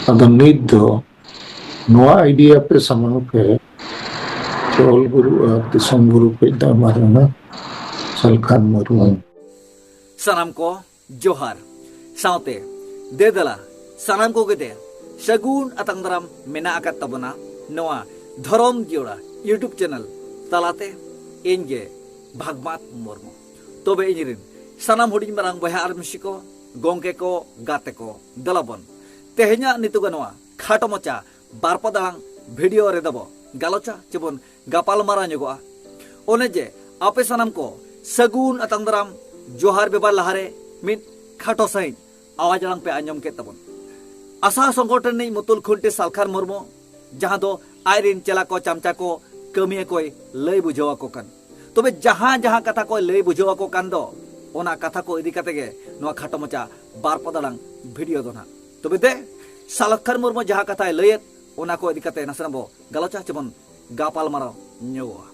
अद नित दो नोआ आइडिया पे सामने पे चोल गुरु दिसम गुरु पे दामारना सलखान मुर्मू सानाम को जोहार साउते दे दला सानाम को गेदे सगुन अतंगराम मेना आकात तबना नोआ धरम जियोड़ा यूट्यूब चैनल तलाते इनगे भागमात मुर्मू तोबे इनिरिन सानाम हुडिंग मारांग बहा आर मिसिको गोंके को गाते को दलाबन तेहenya नितुगा नोआ खाटो मचा बारपदांग वीडियो रे दबो गालोचा चेबन गापाल मारा ᱧᱚᱜᱚᱜᱼᱟ ओने जे आपे सानाम को सगुन अतंगराम जोहार बेबार लहारे मिट खाटो सही आवाज आलांग पे आंजम के तबन आशा संगठन नि मुतुल खुंटे सालखार मुर्मू जहां दो आयरिन चला को चामचा को कमिए कोई लय बुझावा को कन तबे जहां जहां कथा को लय बुझावा को कान दो ओना कथा को इदी कते गे नो खाटो मचा बार पदालांग वीडियो दो ना तबे दे सालखार मुर्मू जहां कथा लयत ओना को इदी कते नसरबो गालोचा चबन गापाल मारा ᱧᱚᱜᱚᱜᱼᱟ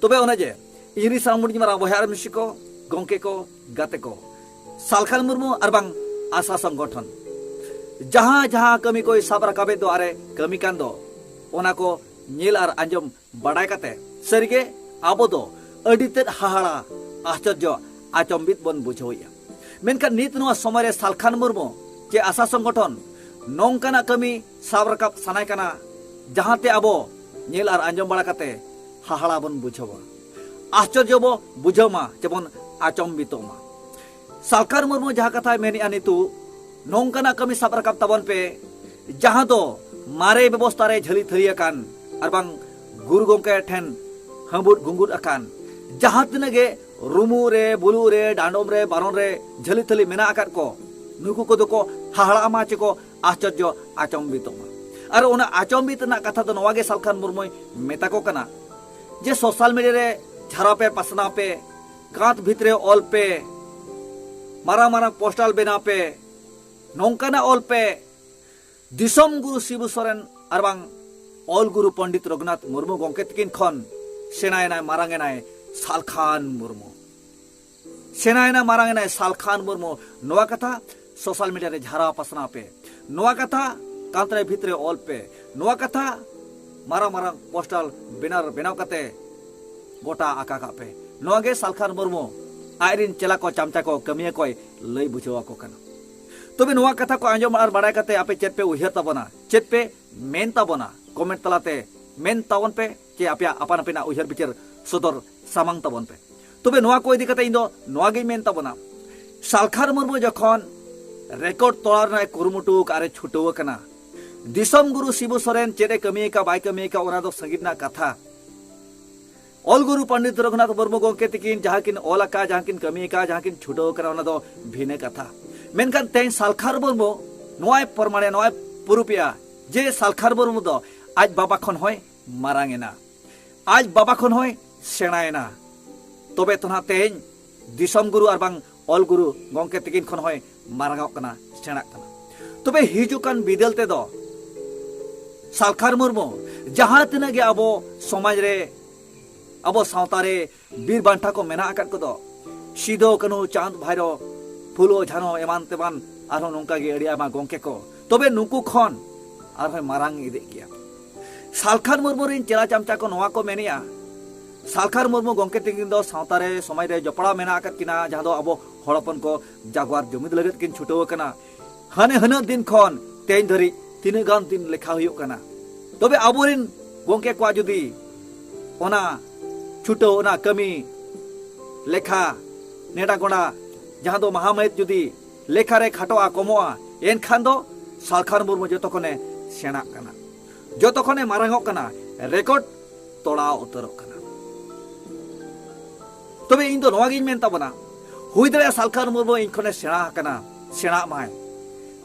तबे ओना जे इरी सामुडी मारा बहार मिसिको गोंके को गाते को सालखार मुर्मू अरबांग आशा संगठन जहां जहां कमी कोई साब राकाबे दो आरे कमी कान दो ओना को ᱧᱮᱞ आर आंजम बाडाय काते सरिगे आबो दो अडितेद हाहाड़ा आश्चर्य आचम्बित बन बुझावया मेनखान नित नोआ समय रे सालखार मुर्मू जे आशा संगठन नोंकाना कमी साब राकाब सानाय काना जहांते आबो ᱧᱮᱞ आर आंजम बाड़ा काते हाहाड़ा बन बुझावा आश्चर्य बो बुझामा जेबन आचम्बितोमा सालखार मुर्मू जहां कथा मेनी अनितु नोंकाना कमी साब राकाब ताबन पे जहां दो मारे व्यवस्था रे झली थरी अकान अरबांग गुरु गोंके ठेन हंबुट गुंगुट अकान जहां तिनगे रुमु रे बुलु रे डांडोम रे बारोन रे झली थली मेना अकात को नुकु को दको हाहाड़ा मा चेको आश्चर्य आचम्बितोमा और ओना आचम्बित ना कथा दो नवागे सालखार मुर्मू मेता को कना जे सोशल मीडिया रे झारा पे पसना पे कांत भितरे ऑल पे मारा मारा पोस्टल बेना पे नौकाना ऑल पे दिसम गुरु शिबु सोरेन अरबांग ऑल गुरु पंडित रघुनाथ मुर्मू गोंके तकिन खन सेनायनाय मारांगेनाय सालखान मुर्मू सेनायना मारांगेनाय सालखान मुर्मू नवा कथा सोशल मीडिया रे झारा पसना पे नवा कथा कांतरे भितरे ऑल पे नवा कथा मारा मारा पोस्टल बेनर बेनाव कते गोटा आका पे नोगे सालखार मुर्मू आयरिन चला को चामचा को कमिया को लय बुझावा को कना तबे नोआ कथा को आंजम आर बाडाय कते आपे चेत पे उहियर ताबना चेत पे मेन ताबना कमेंट तलाते मेन तावन पे के आपया अपन पेना उहियर बिचार सदर सामांग ताबन पे तबे नोआ को इदी कते इंदो नोआ गे मेन ताबना सालखार मुर्मू जखन रेकॉर्ड तोलार ना कुरुमुटु आरे छुटो कना दिसम गुरु शिबु सोरेन चेरे कमिया का बाय कमिया का ओना दो संगीतना कथा ऑल गुरु पंडित रघुनाथ मुर्मू गोंके तकिन जहां किन ओला का जहां किन कमी का जहां किन छुटो करा ओना दो भिने कथा मेनखान तेन सालखार मुर्मू नोय परमाणे नोय पुरुपिया जे सालखार मुर्मू दो आज बाबा खन होय मारांगेना आज बाबा खन होय सेणायना तबे तोना तेन दिसम गुरु अरबांग ऑल गुरु गोंके तकिन खन होय मारांगाव कना सेणा कना तबे हिजुकान बिदल ते दो सालखार मुर्मू जहां तिना गे अबो समाज रे अबो सावतारे बीर बांठा को मेना आकात को दो सिदो कनु चांद भाइरो फुलो झानो एमान तेमान आरो नोंका गे अड़ी आमा गोंके को तबे नुकु खन आरो मारांग इदे गया सालखार मुर्मू रिन चेला चामचा को नोआ को मेनिया सालखार मुर्मू गोंके तिगिन दो सावतारे समय रे जपड़ा मेना आकात किना जहां दो अबो हड़पन को जागवार जुमिद लगत किन छुटो कना हने हने दिन खन तेन धरी तीन गान दिन लेखा हुयो कना तबे आबोरिन गोंके को जुदी ओना छुटो ना कमी लेखा नेडा गोड़ा जहां दो महामहित जुदी लेखा रे खाटोआ कमोआ एनखान दो सालखार मुर्मू जतो खने सेना कना जतो खने मारांगो कना रेकॉर्ड तोड़ा उतरो कना तबे इन दो नवागिन मेन ताबना हुई दरे सालखार मुर्मू इन खने सेना कना सेना माय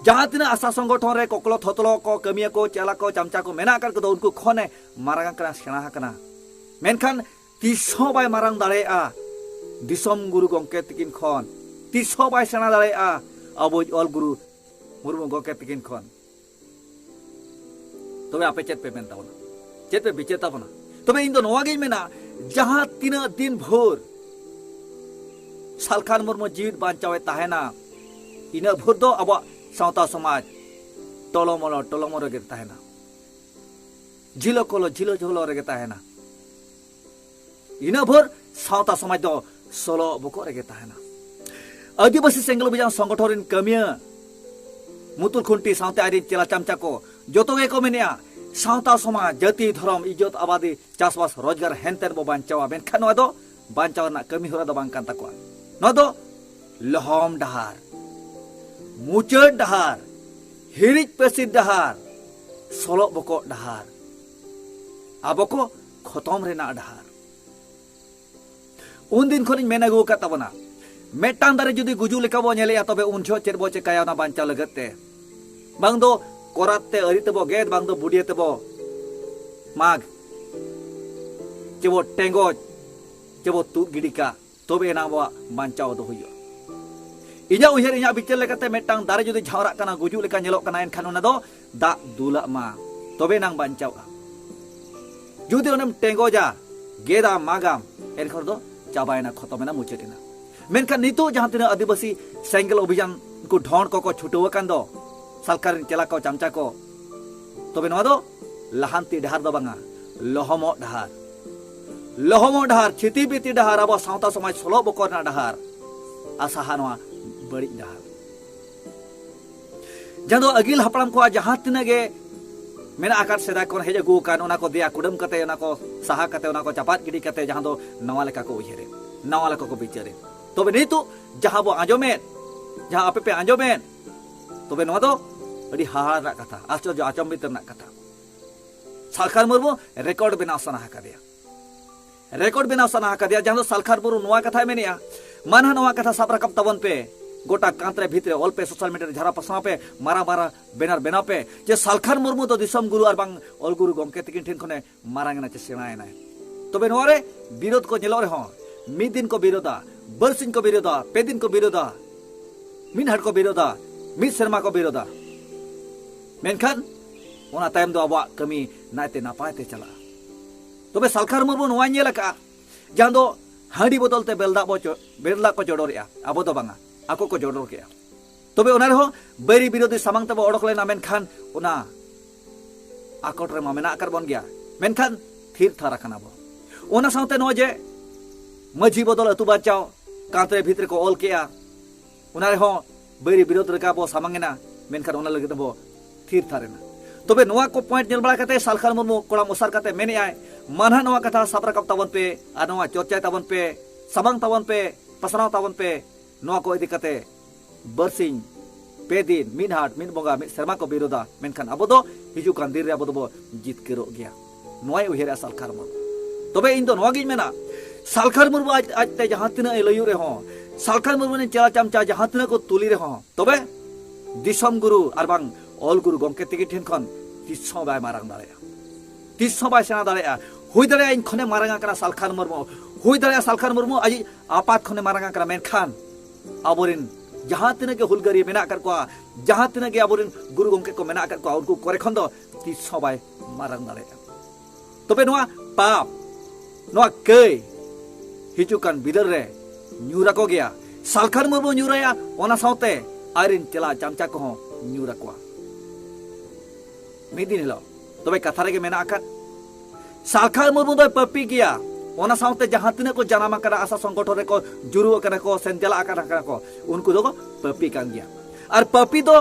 जहां तिना आशा संगठन रे कोकलो थतलो को कमिया को चला को चामचा को मेना कर को उनको खने मारांग कना सेना कना मेनखान तीसो बाय मारांग दाड़ेआ दिसम गुरु गोंके तकिन खन तीसो बाय सेना दाड़ेआ अबो ऑल गुरु मुर्मू गोंके तकिन खन तबे आपे चेत पे मेन ताबना चेत पे बिचे ताबना तबे इन दो नोआ गे मेना जहां तीन दिन भोर सालखार मुर्मू जीवित बांचावे ताहेना इन भोर दो अब सावता समाज टोलोमो रगे ताहेना झिलो कोलो झिलो झोलो रगे ताहेना इना भर सावता समाज दो सोलो बको रगे ताहेना आदिवासी सेंगल बिजां संगठन कमिया मुतुल खुंटी सावते आदि चेला चामचा को जोतो को मेनिया सावता समाज जाति धर्म इज्जत आबादी चासबास रोजगार हेनतेन बो बांचावा बेनखान नोआ दो बांचाव ना कमी होरा दो बांग कान ताकोआ नोआ दो लहम डहार मुचाद डहार हिरिज पेसिद डहार सोलो बको डहार आबो को खतम रेना डहार उन दिन खनिन मेना गु का तबना मेटांग दारे जुदी गुजु लेका बो नेले तबे उन झो चेर बो चेकाया ना बांचाव लगते बांग दो कोराते अरिते बो गेद बांग दो बुडियते बो माग चेबो टेंगो चेबो तु गिडिका तबे ना बो बांचाव दो हुयो इजा उहेर इजा बिचार लेकाते मेटांग दारे जुदी झावरा काना गुजु लेका नेलो काना एनखान ओना दो दा दुला मा तबे नांग बांचावा जुदी ओनेम टेंगो जा गेदा मागाम एनखर दो चाबायना खतमेना मुचेटेना मेनखान नितो जहां तिना आदिवासी सेंगल अभियान को ढोन को छुटो कान दो सरकार चला को चामचा को तबे नवा दो लहांती डहार दो बांगा लहमो डहार छिति बिति डहार अब सावता समाज सोलो बकरना डहार आसाहा नवा बड़ी डहार जहां अगिल हपड़ाम को जहां तिना गे मेना आकार सेदा कोन हेज गु कान ओना को दिया कुडम कते ओना को साहा कते ओना को चापात गिडी कते जहां दो नवा लेका को उहेरे नवा लेका को बिचारे तबे नितो जहां बो आंजोमे जहां आपे पे आंजोमे तबे नवा दो अड़ी हाहाड़ा कथा आश्चर्य आचम्बित रना कथा सालखार मुर्मु रेकॉर्ड बनाव सना हाकादिया जहां दो सालखार मुर्मु नवा कथा मेनिया मानहा नवा कथा साब राकाब तबन पे गोटा कांतरे भितरे ऑल पे सोशल मीडिया झारा पसना पे मारा बेनार बेना पे जे सालखार मुर्मु तो दिसम गुरु और बांग ऑल गुरु गमके तकिन ठेन खने मारांगना चे सेनायना तबे नवा रे विरोध को नेलो रे हो मी दिन को विरोधा बरसिन को विरोधा पे दिन को विरोधा मिन हट को विरोधा मिद शर्मा को विरोधा मेनखान ओना तायम दो आबा कमी नाते नापायते चला तबे सालखार मुर्मु नवा नेल का जहां दो हांडी बोतलते बेलदा को जोड़ोरिया आबो दो बांगा आको को जोड़ोर के तबे ओना रे हो बैरी विरोधी सामांग तबो ओडक लेना मेनखान ओना आकोट रे मामेना आकार बन गया मेनखान थिर थारा खाना बो ओना सावते नो जे मझी बदल अतु बाचाव कांतरे भितर को ऑल केया ओना रे हो बैरी विरोध रे का बो सामांगना मेनखान ओना लगे तबो थिर थारेना तबे नोआ को पॉइंट नेल बड़ा कते सालखार मुर्मु कोड़ा मुसार कते मेने आय मानहा नोआ कथा साबराकब ताबन पे आ नोआ चर्चा ताबन पे सामांग ताबन पे पसनाव ताबन पे नोआ को इदी कते बरसिंग पे दिन मिन हाट मिन बोंगा मिन शर्मा को विरोधा मेनखान अब दो हिजु कान दिन रे अब दो जितकेरो गया नोय उहेरा सालखार मुर्मु तबे इन दो नोआ गिन मेना सालखार मुर्मु आज ते जहां तिना लयु रे हो सालखार मुर्मु ने चला चामचा जहां तिना को तुली रे हो तबे दिसम गुरु और बांग ऑल गुरु गमके तकिन ठेन खन तिसो बाय मारांग दाड़ेया तिसो बाय सेना दाड़ेया हुई दाड़ेया इन खने मारांगा करा सालखार मुर्मु हुई दाड़ेया सालखार मुर्मु आज आपात खने मारांगा करा मेनखान आबोरिन जहां तिना के हुलगारी मेना कर को जहां तिना के आबोरिन गुरु गमके को मेना कर को उनको करे खन दो तिसो बाय मारांग दाड़ेया तबे नोआ पाप नोआ कई हिजुकान बिदर रे न्यूरा को गया सालखार मुर्मु न्यूराया ओना सावते आरिन चला चामचा को न्यूरा को मिदिन हिलो तबे कथा रे मेना आकात सालखार मुर्मु दो पपी गया ओना सावते जहां तिना को जनामा करा आशा संगठन रे को जुरु करा को सेंजला करा को उनको दो पपी कान गया और पपी दो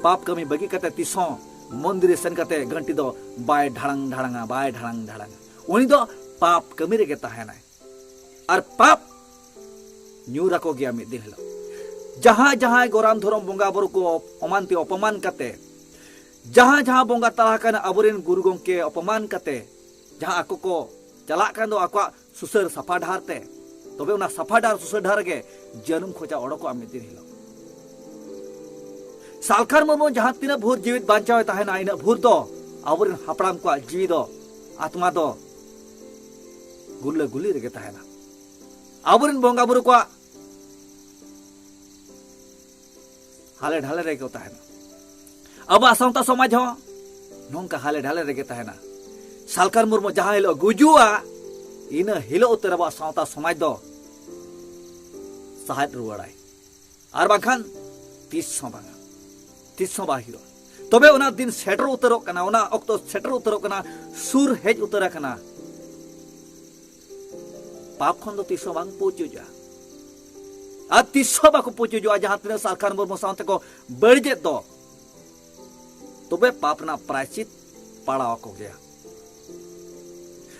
पाप कमी बगी कते तिसो मंदिर सेन कते घंटी दो बाय ढांग उनी दो पाप कमी रे गेता है ना और पाप न्यूरा को गया मिदिन हिलो जहां जहां गोराम धर्म बोंगा बुरु को अमानती अपमान कते जहां जहां बोंगा तला कन अबुरेन गुरु गंके अपमान कते जहां आको को चला कन दो आको सुसर सफा ढारते तबे उना सफा ढार सुसर ढार के जन्म खोजा ओडको मिदिन हिलो सालखार मुर्मु जहां तिना भूर जीवित बांचाव ताहेना इना भूर दो अबुरेन हापड़ाम को जीवी दो आत्मा दो गुल्ले गुल्ली रे ताहेना अबुरेन बोंगा बुरु को हाले ढाले रे ताहेना अब सावता समाज हो नोंका हाले ढाले रे ताहेना सालखार मुर्मु जहां हिलो गुजुआ इन हिलो उतर अब सावता समाज दो सहायत रुवाड़ाय आर बाखान तीस बांगा तिसों बा हुआ तबे उना दिन सेटर उतरोग कना उना ऑक्टो सेटर उतरोग कना सुर हेज उतरा कना पाप खन दो तिसों बांग पुचुजा आ तिसों बाको पुचुजा जहां तिना सरकार मुर्मू सावते को बड़जे दो तबे पाप ना प्रायश्चित पड़ाव को गया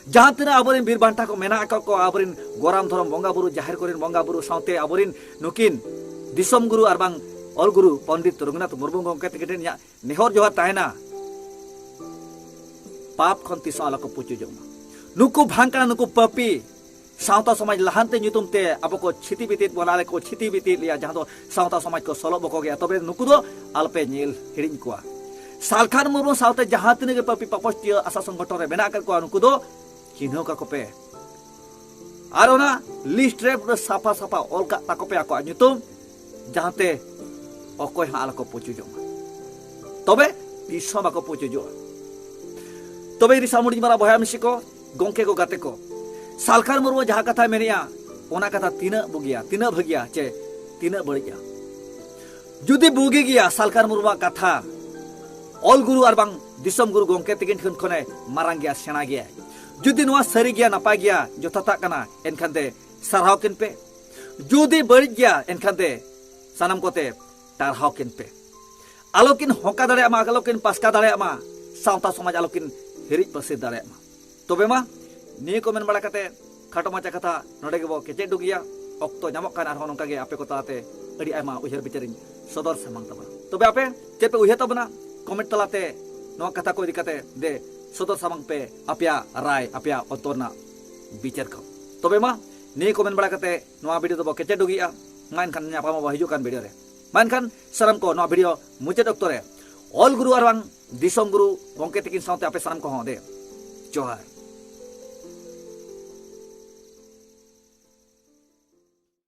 जहां तिना आबरिन बीर बांटा को मेना को आबरिन गोराम धरम बंगा बुरु जाहिर करिन बंगा बुरु सावते आबरिन नुकिन दिसोम गुरु और बांग ऑल गुरु पंडित रघुनाथ मुर्मू गंके तिकेटेन या नेहर जोहार ताहेना पाप खन तिसों आला को पुचुजो नुकु भांका नुकु पपी सावता समाज लहानते ᱧᱩᱛᱩᱢ ᱛᱮ ᱟᱵᱚ ᱠᱚ ᱪᱷᱤᱛᱤ ᱵᱤᱛᱤᱛ ᱵᱚᱱᱟᱞᱮ ᱠᱚ ᱪᱷᱤᱛᱤ ᱵᱤᱛᱤᱛ ᱞᱮᱭᱟ ᱡᱟᱦᱟᱸ ᱫᱚ ᱥᱟᱶᱛᱟ ᱥᱚᱢᱟᱡᱽ ᱠᱚ ᱥᱚᱞᱚ ᱵᱚᱠᱚ ᱜᱮᱭᱟ ᱛᱚᱵᱮ ᱱᱩᱠᱩ ᱫᱚ ᱟᱞᱯᱮ ᱧᱮᱞ ᱦᱤᱲᱤᱧ ᱠᱚᱣᱟ सालखान मुर्मू सावते जहां तिना गे पपी पापस्टिय आशा संगठन रे मेना कर को नुकु दो चिन्ह का कोपे आर ओना लिस्ट रे साफा साफा ऑल का ताकोपे आको ᱧᱩᱛᱩᱢ जहांते अकोय हा आला को पुचुजो तबे तिसो बाको पुचुजो तबे रिसामुडी मारा बया मिसी को गंके को गाते को सालखान मुर्मू जहां कथा मेनिया ओना कथा तीना बुगिया तीना भगिया चे तीना बड़िया जुदी बुगी गया सालखान मुर्मू कथा ऑल गुरु और बांग दिसम गुरु गंके तिगिन खन खने मारांग गया सेना गया जुदी नुआ सरी गया नापा गया जो तता कना एनखान दे सरहाव किन पे जुदी बड़ी गया एनखान दे सानम कोते टारहाव किन पे आलोकिन होका दाड़े मा आलोकिन पास्का दाड़े मा सावता समाज आलोकिन हिरिज पसे दाड़े मा तबे मा निये को मेन बड़ा कते खाटो माचा कथा नोडे गेबो केचे दुगिया ऑक्तो नामक कान आरो नोंका गे आपे को ताते अडी आयमा उहर बिचारिन सदर सामांग तबा तबे आपे चेपे उहे तबना कमेंट तलाते नोआ कथा को दिकाते दे सदर सामांग पे आपया राय आपया अतोरना बिचार खो तबे मा निये को मेन बड़ा कते नोआ वीडियो दबो केचे दुगिया मान खान न्यापा मा हिजु कान वीडियो रे मान खान साराम को नोआ वीडियो मुचे डॉक्टर ऑल गुरु आरवांग दिसम गुरु गंके तिकिन सावते आपे साराम को हो दे जोहार।